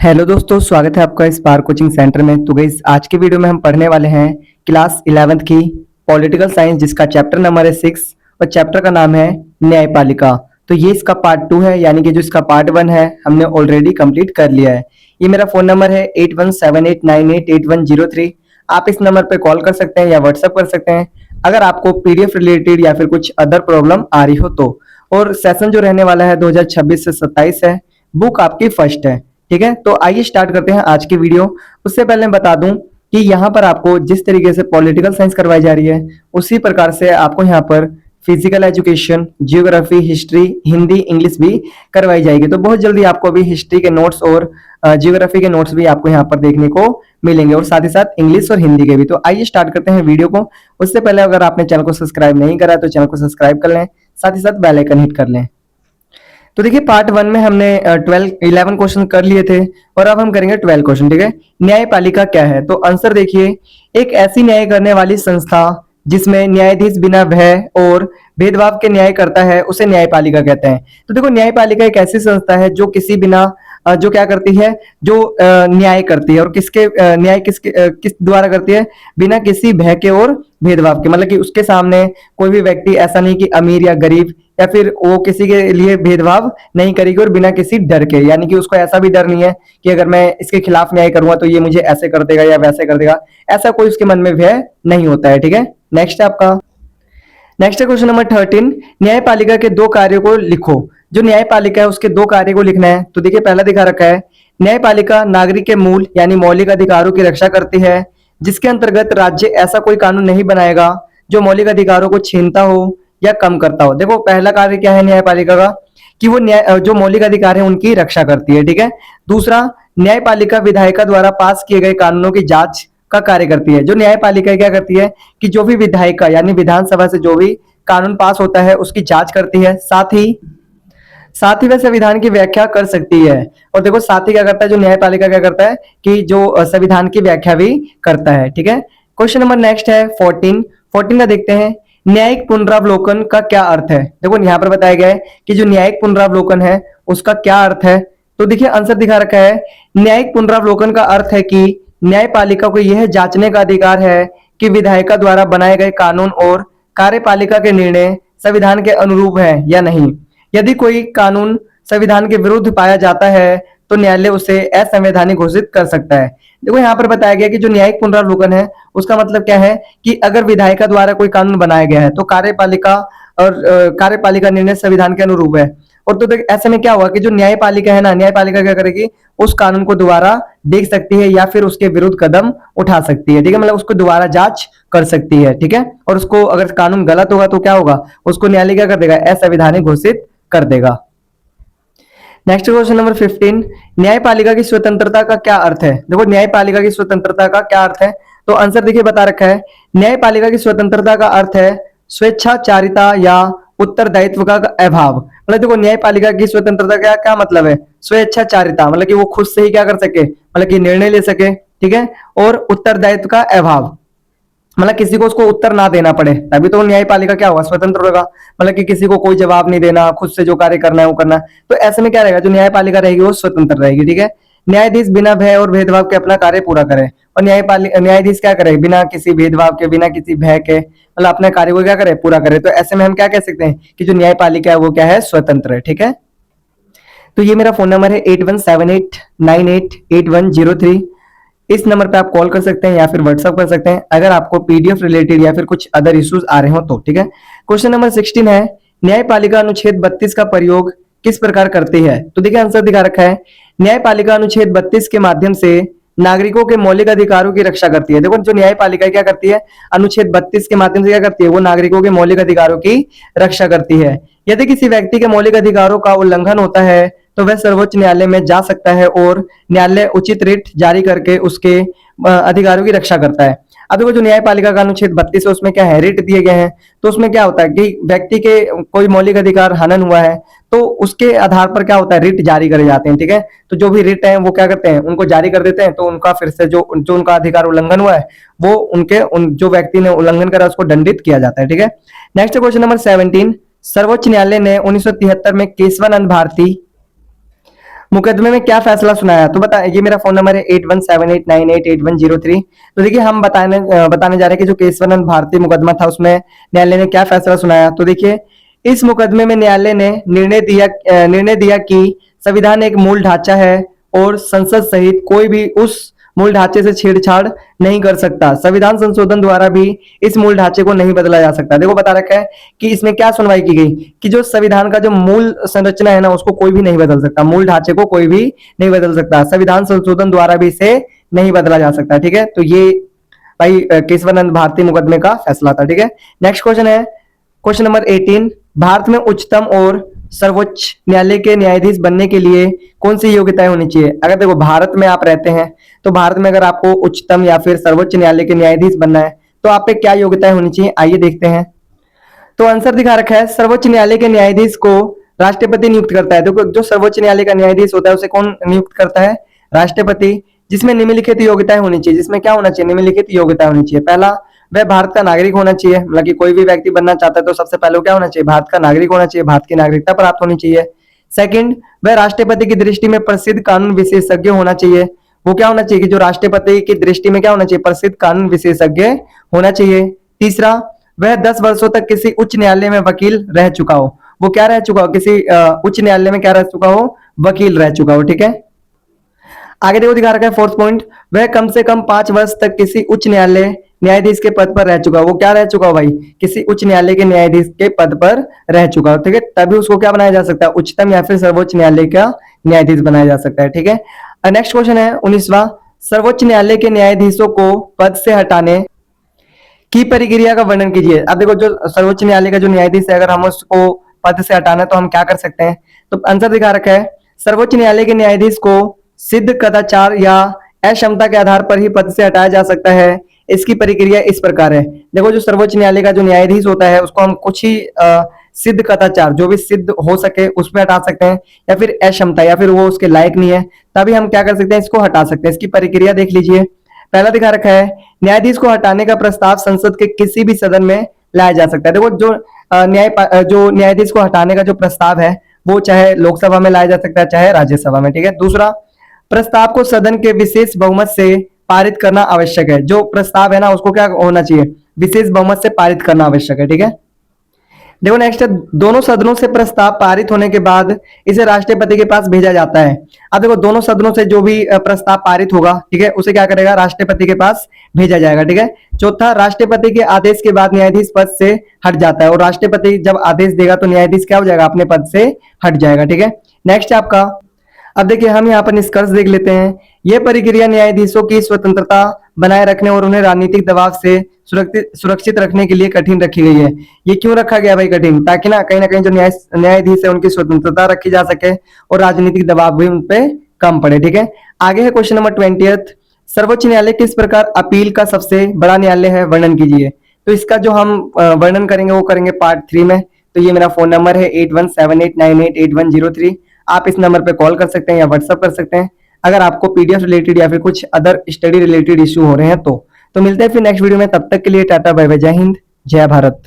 Hello दोस्तों, स्वागत है आपका इस पार कोचिंग सेंटर में। तो गाइस, आज के वीडियो में हम पढ़ने वाले हैं क्लास 11th की पॉलिटिकल साइंस, जिसका चैप्टर नंबर है 6 और चैप्टर का नाम है न्यायपालिका। तो ये इसका पार्ट 2 है, यानी कि जो इसका पार्ट 1 है हमने ऑलरेडी कंप्लीट कर लिया है। ये मेरा फोन नंबर है 8178988103। आप इस नंबर पे कॉल कर सकते हैं या व्हाट्सएप कर सकते हैं अगर आपको पीडीएफ रिलेटेड या फिर कुछ अदर प्रॉब्लम आ रही हो तो। और सेशन जो रहने वाला है 2026 से 27 है। बुक आपकी फर्स्ट है, ठीक है। तो आइए स्टार्ट करते हैं आज की वीडियो। उससे पहले मैं बता दूं कि यहाँ पर आपको जिस तरीके से पॉलिटिकल साइंस करवाई जा रही है उसी प्रकार से आपको यहाँ पर physical education, geography, history, Hindi, English भी करवाई जाएगी। तो बहुत जल्दी आपको अभी हिस्ट्री के नोट्स और जियोग्राफी के नोट्स भी आपको यहाँ पर देखने को मिलेंगे, और साथ ही साथ इंग्लिश और हिंदी के भी। तो आइए स्टार्ट करते हैं वीडियो को। उससे पहले अगर आपने चैनल को सब्सक्राइब नहीं करा तो चैनल को सब्सक्राइब कर लें, साथ ही साथ बेल आइकन हिट कर लें। तो देखिए, पार्ट 1 में हमने 11 क्वेश्चन कर लिए थे और अब हम करेंगे 12 क्वेश्चन, ठीक है। न्यायपालिका क्या है? तो आंसर देखिए, एक ऐसी न्याय करने वाली संस्था जिसमें न्यायाधीश बिना भय और भेदभाव के न्याय करता है उसे न्यायपालिका कहते हैं। तो देखो, न्यायपालिका एक ऐसी संस्था है जो किसी बिना जो क्या करती है, जो न्याय करती है। और न्याय किस द्वारा करती है? बिना किसी भय के और भेदभाव के। मतलब कि उसके सामने कोई भी व्यक्ति ऐसा नहीं कि अमीर या गरीब, या फिर वो किसी के लिए भेदभाव नहीं करेगी, और बिना किसी डर के, यानी कि उसको ऐसा भी डर नहीं है कि अगर मैं इसके खिलाफ न्याय करूंगा तो ये मुझे ऐसे कर देगा या वैसे कर देगा। ऐसा कोई उसके मन में भय नहीं होता है, ठीक है। नेक्स्ट है आपका, नेक्स्ट है क्वेश्चन नंबर 13। न्यायपालिका के दो कार्यों को लिखो। जो न्यायपालिका है उसके दो कार्य को लिखना है। तो देखिए, पहला दिखा रखा है, न्यायपालिका नागरिक के मूल यानी मौलिक अधिकारों की रक्षा करती है, जिसके अंतर्गत राज्य ऐसा कोई कानून नहीं बनाएगा जो मौलिक अधिकारों को छीनता हो या कम करता हो। देखो, पहला कार्य क्या है न्यायपालिका का, कि वो जो मौलिक अधिकार है उनकी रक्षा करती है, ठीक है। दूसरा, न्यायपालिका विधायिका द्वारा पास किए गए कानूनों की जांच का कार्य करती है। जो न्यायपालिका क्या करती है कि जो भी विधायिका यानी विधानसभा से जो भी कानून पास होता है उसकी जांच करती है, साथ ही वह संविधान की व्याख्या कर सकती है। और देखो, साथ ही क्या करता है जो न्यायपालिका, क्या करता है कि जो संविधान की व्याख्या भी करता है, ठीक है। क्वेश्चन नंबर नेक्स्ट है 14 का देखते हैं, न्यायिक पुनरावलोकन का क्या अर्थ है? देखो, यहाँ पर बताया गया है कि जो न्यायिक पुनरावलोकन है उसका क्या अर्थ है। तो देखिए, आंसर दिखा रखा है, न्यायिक पुनरावलोकन का अर्थ है कि न्यायपालिका को यह जांचने का अधिकार है कि विधायिका द्वारा बनाए गए कानून और कार्यपालिका के निर्णय संविधान के अनुरूप है या नहीं। यदि कोई कानून संविधान के विरुद्ध पाया जाता है तो न्यायालय उसे असंवैधानिक घोषित कर सकता है। देखो, यहाँ पर बताया गया कि जो न्यायिक पुनरावलोकन है उसका मतलब क्या है कि अगर विधायिका द्वारा कोई कानून बनाया गया है तो कार्यपालिका निर्णय संविधान के अनुरूप है। और तो ऐसे में क्या हुआ कि जो न्यायपालिका है ना, न्यायपालिका क्या करेगी, उस कानून को दोबारा देख सकती है या फिर उसके विरुद्ध कदम उठा सकती है, ठीक है। मतलब उसको दोबारा जांच कर सकती है, ठीक है। और उसको अगर कानून गलत होगा तो क्या होगा, उसको न्यायालय क्या कर देगा, असंवैधानिक घोषित कर देगा। नेक्स्ट क्वेश्चन नंबर 15, न्यायपालिका की स्वतंत्रता का क्या अर्थ है? देखो, न्यायपालिका की स्वतंत्रता का क्या अर्थ है? तो आंसर देखिए, बता रखा है, न्यायपालिका की स्वतंत्रता का अर्थ है स्वेच्छाचारिता या उत्तरदायित्व का अभाव। मतलब देखो, न्यायपालिका की स्वतंत्रता का क्या मतलब है? स्वेच्छाचारिता, मतलब कि वो खुद से ही क्या कर सके, मतलब कि निर्णय ले सके, ठीक है। और उत्तरदायित्व का अभाव, मतलब किसी को उसको उत्तर ना देना पड़े, तभी तो न्यायपालिका क्या होगा, स्वतंत्र होगा। मतलब कि किसी को कोई जवाब नहीं देना, खुद से जो कार्य करना है वो करना। तो ऐसे में क्या रहेगा, जो न्यायपालिका रहेगी वो स्वतंत्र रहेगी, ठीक है। न्यायाधीश बिना भय और भेदभाव के अपना कार्य पूरा करे, और न्यायाधीश क्या करे, बिना किसी भेदभाव के, बिना किसी भय के, मतलब अपने कार्य को क्या करे, पूरा करे। तो ऐसे में हम क्या कह सकते हैं कि जो न्यायपालिका है वो क्या है, स्वतंत्र है, ठीक है। तो ये मेरा फोन नंबर है 8178988103। इस नंबर पे आप कॉल कर सकते हैं या फिर व्हाट्सअप कर सकते हैं अगर आपको पीडीएफ रिलेटेड या फिर कुछ अदर इश्यूज आ रहे हो तो, ठीक है। क्वेश्चन नंबर 16 है, न्यायपालिका अनुच्छेद 32 का प्रयोग किस प्रकार करती है? तो देखिए, आंसर दिखा रखा है, न्यायपालिका अनुच्छेद 32 के माध्यम से नागरिकों के मौलिक अधिकारों की रक्षा करती है। देखो, जो न्यायपालिका क्या करती है, अनुच्छेद 32 के माध्यम से क्या करती है, वो नागरिकों के मौलिक अधिकारों की रक्षा करती है। यदि किसी व्यक्ति के मौलिक अधिकारों का उल्लंघन होता है तो वह सर्वोच्च न्यायालय में जा सकता है और न्यायालय उचित रिट जारी करके उसके अधिकारों की रक्षा करता है। अब देखो, जो न्यायपालिका का अनुच्छेद 32 है उसमें क्या है, रिट दिए गए हैं। तो उसमें क्या होता है कि व्यक्ति के कोई मौलिक अधिकार हनन हुआ है तो उसके आधार पर क्या होता है, रिट जारी करे जाते हैं, ठीक है। तो जो भी रिट है वो क्या करते हैं, उनको जारी कर देते हैं। तो उनका फिर से जो उनका अधिकार उल्लंघन हुआ है वो जो व्यक्ति ने उल्लंघन करा उसको दंडित किया जाता है, ठीक है। नेक्स्ट क्वेश्चन नंबर 17, सर्वोच्च न्यायालय ने 1973 में केशवानंद भारती मुकदमे में क्या फैसला सुनाया? तो बता, ये मेरा फोन नंबर है 8178988103। तो देखिए हम बताने जा रहे हैं कि जो केशवानंद भारती मुकदमा था उसमें न्यायालय ने क्या फैसला सुनाया। तो देखिए इस मुकदमे में न्यायालय ने निर्णय दिया कि संविधान एक मूल ढांचा है और संसद सहित कोई भी उस मूल ढांचे से छेड़छाड़ नहीं कर सकता। संविधान संशोधन द्वारा भी इस मूल ढांचे को नहीं बदला जा सकता। देखो बता रखा है कि इसमें क्या सुनवाई की गई कि जो संविधान का जो मूल संरचना है ना उसको कोई भी नहीं बदल सकता, मूल ढांचे को कोई भी नहीं बदल सकता, संविधान संशोधन द्वारा भी इसे नहीं बदला जा सकता। ठीक है, तो ये भाई केशवानंद भारती मुकदमे का फैसला था। ठीक है, नेक्स्ट क्वेश्चन है क्वेश्चन नंबर 18। भारत में उच्चतम और सर्वोच्च न्यायालय के न्यायाधीश बनने के लिए कौन सी योग्यताएं होनी चाहिए? अगर देखो भारत में आप रहते हैं तो भारत में अगर आपको उच्चतम या फिर सर्वोच्च न्यायालय के न्यायाधीश बनना है तो आप पे क्या योग्यताएं होनी चाहिए, आइए देखते हैं। तो आंसर दिखा रखा है, सर्वोच्च न्यायालय के न्यायाधीश को राष्ट्रपति नियुक्त करता है। देखो जो सर्वोच्च न्यायालय का न्यायाधीश होता है उसे कौन नियुक्त करता है? राष्ट्रपति। जिसमें निम्नलिखित योग्यताएं होनी चाहिए, जिसमें क्या होना चाहिए? निम्नलिखित योग्यता होनी चाहिए। पहला, वह भारत का नागरिक होना चाहिए, मतलब कि कोई भी व्यक्ति बनना चाहता है तो सबसे पहले क्या होना चाहिए? भारत का नागरिक होना चाहिए, भारत की नागरिकता प्राप्त होनी चाहिए। सेकंड, वह राष्ट्रपति की दृष्टि में प्रसिद्ध कानून विशेषज्ञ होना चाहिए। वो क्या होना चाहिए कि जो राष्ट्रपति की दृष्टि में क्या होना चाहिए? प्रसिद्ध कानून विशेषज्ञ होना चाहिए। तीसरा, वह 10 वर्षों तक किसी उच्च न्यायालय में वकील रह चुका हो। वो क्या रह चुका हो? किसी उच्च न्यायालय में क्या रह चुका हो? वकील रह चुका हो। ठीक है, आगे देखो दिखा रखा है फोर्थ पॉइंट, वह कम से कम 5 वर्ष तक किसी उच्च न्यायालय न्यायाधीश के पद पर रह चुका हो। वो क्या रह चुका हो भाई? किसी उच्च न्यायालय के न्यायाधीश के पद पर रह चुका हो। ठीक है, तभी उसको क्या बनाया जा सकता है? उच्चतम या फिर सर्वोच्च न्यायालय का न्यायाधीश बनाया जा सकता है। ठीक है, नेक्स्ट क्वेश्चन है 19वां, सर्वोच्च न्यायालय के न्यायाधीशों को पद से हटाने की प्रक्रिया का वर्णन कीजिए। अब देखो जो सर्वोच्च न्यायालय का जो न्यायाधीश है अगर हम उसको पद से हटाना है तो हम क्या कर सकते हैं? तो आंसर दिखा रखा है, सर्वोच्च न्यायालय के न्यायाधीश को सिद्ध कदाचार या अक्षमता के आधार पर ही पद से हटाया जा सकता है। इसकी प्रक्रिया इस प्रकार है। देखो जो सर्वोच्च न्यायालय का जो न्यायाधीश होता है उसको हम कुछ ही सिद्ध कदाचार जो भी सिद्ध हो सके उसमें हटा सकते हैं, या फिर अक्षमता या फिर वो उसके लायक नहीं है तभी हम क्या कर सकते हैं? इसको हटा सकते हैं। इसकी प्रक्रिया देख लीजिए। पहला दिखा रखा है, न्यायाधीश को हटाने का प्रस्ताव संसद के किसी भी सदन में लाया जा सकता है। देखो जो जो न्यायाधीश को हटाने का जो प्रस्ताव है वो चाहे लोकसभा में लाया जा सकता है चाहे राज्यसभा में। ठीक है, दूसरा, प्रस्ताव को सदन के विशेष बहुमत से पारित करना आवश्यक है। जो प्रस्ताव है ना उसको क्या होना चाहिए? विशेष बहुमत से पारित करना आवश्यक है। ठीक है, देखो नेक्स्ट है, दोनों सदनों से प्रस्ताव पारित होने के बाद इसे राष्ट्रपति के पास भेजा जाता है। अब देखो दोनों सदनों से जो भी प्रस्ताव पारित होगा, ठीक है, उसे क्या करेगा? राष्ट्रपति के पास भेजा जाएगा। ठीक है, चौथा, राष्ट्रपति के आदेश के बाद न्यायाधीश पद से हट जाता है, और राष्ट्रपति जब आदेश देगा तो न्यायाधीश क्या हो जाएगा? अपने पद से हट जाएगा। ठीक है, नेक्स्ट है आपका, अब देखिए हम यहाँ पर निष्कर्ष देख लेते हैं। यह प्रक्रिया न्यायाधीशों की स्वतंत्रता बनाए रखने और उन्हें राजनीतिक दबाव से सुरक्षित रखने के लिए कठिन रखी गई है। ये क्यों रखा गया भाई कठिन? ताकि ना कहीं जो न्यायाधीश है उनकी स्वतंत्रता रखी जा सके और राजनीतिक दबाव भी उन पे कम पड़े। ठीक है, आगे है क्वेश्चन नंबर 20। सर्वोच्च न्यायालय किस प्रकार अपील का सबसे बड़ा न्यायालय है, वर्णन कीजिए। तो इसका जो हम वर्णन करेंगे वो करेंगे पार्ट 3 में। तो ये मेरा फोन नंबर है 8178988103। आप इस नंबर पे कॉल कर सकते हैं या व्हाट्सअप कर सकते हैं अगर आपको पीडीएफ रिलेटेड या फिर कुछ अदर स्टडी रिलेटेड इश्यू हो रहे हैं तो मिलते हैं फिर नेक्स्ट वीडियो में। तब तक के लिए टाटा बाय बाय, जय हिंद, जय भारत।